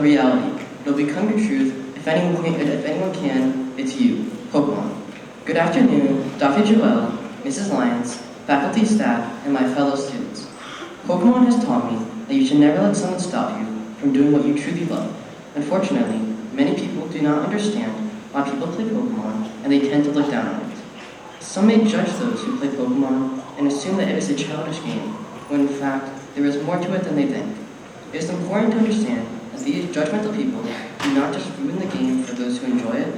reality. It'll become your truth. If anyone can, it's you, Pokemon. Good afternoon, Dr. Joel, Mrs. Lyons, faculty, staff, and my fellow students. Pokemon has taught me that you should never let someone stop you from doing what you truly love. Unfortunately, many people do not understand why people play Pokemon, and they tend to look down on it. Some may judge those who play Pokemon and assume that it is a childish game, when in fact, there is more to it than they think. It is important to understand that these judgmental people do not just ruin the game for those who enjoy it,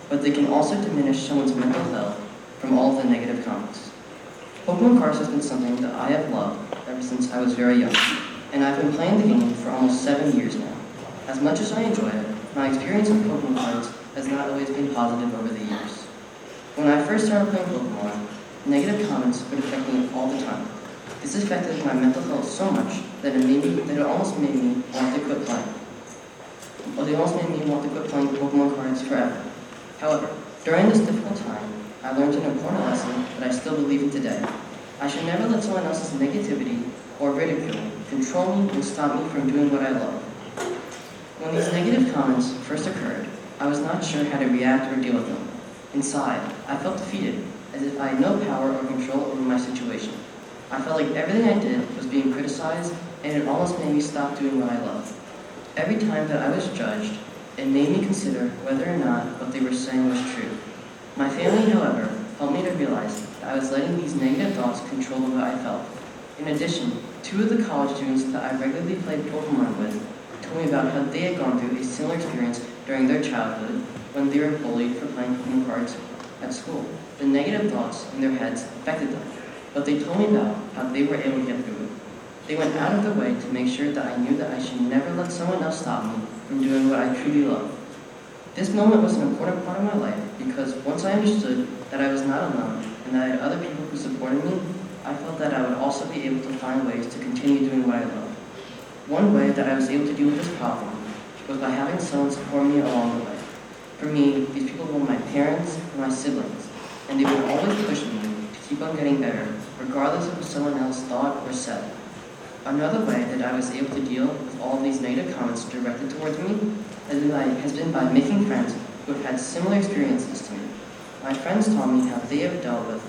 but they can also diminish someone's mental health from all of the negative comments. Pokemon cards has been something that I have loved ever since I was very young, and I've been playing the game for almost 7 years now. As much as I enjoy it, my experience with Pokemon cards has not always been positive over the years. When I first started playing Pokemon, negative comments would affect me all the time. This affected my mental health so much that it almost made me want to quit playing. It almost made me want to quit playing Pokemon cards forever. However, during this difficult time, I learned an important lesson that I still believe in today. I should never let someone else's negativity or ridicule control me and stop me from doing what I love. When these negative comments first occurred, I was not sure how to react or deal with them. Inside, I felt defeated, as if I had no power or control over my situation. I felt like everything I did was being criticized, and it almost made me stop doing what I love. Every time that I was judged, it made me consider whether or not what they were saying was true. My family, however, helped me to realize that I was letting these negative thoughts control what I felt. In addition, 2 of the college students that I regularly played Pokemon with told me about how they had gone through a similar experience during their childhood when they were bullied for playing Pokemon cards at school. The negative thoughts in their heads affected them, but they told me about how they were able to get through it. They went out of their way to make sure that I knew that I should never let someone else stop me from doing what I truly love. This moment was an important part of my life because once I understood that I was not alone and that I had other people who supported me, I felt that I would also be able to find ways to continue doing what I love. One way that I was able to deal with this problem was by having someone support me along the way. For me, these people were my parents and my siblings, and they would always push me to keep on getting better, regardless of what someone else thought or said. Another way that I was able to deal with all of these negative comments directed towards me has been by making friends who have had similar experiences to me. My friends taught me how they dealt with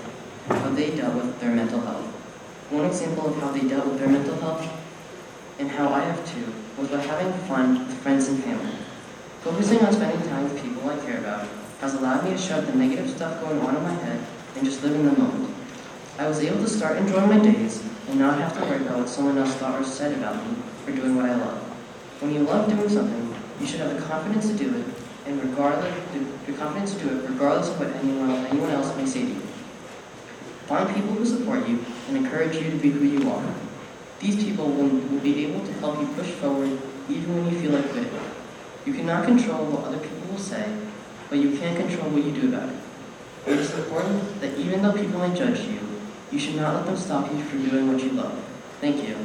their mental health. One example of how they dealt with their mental health, and how I have too, was by having fun with friends and family. Focusing on spending time with people I care about has allowed me to shut the negative stuff going on in my head and just live in the moment. I was able to start enjoying my days and not have to worry about what someone else thought or said about me for doing what I love. When you love doing something, you should have the confidence to do it, and regardless of what anyone else may say to you. Find people who support you and encourage you to be who you are. These people will be able to help you push forward even when you feel like quitting. You cannot control what other people will say, but you can control what you do about it. It is important that even though people may judge you, you should not let them stop you from doing what you love. Thank you.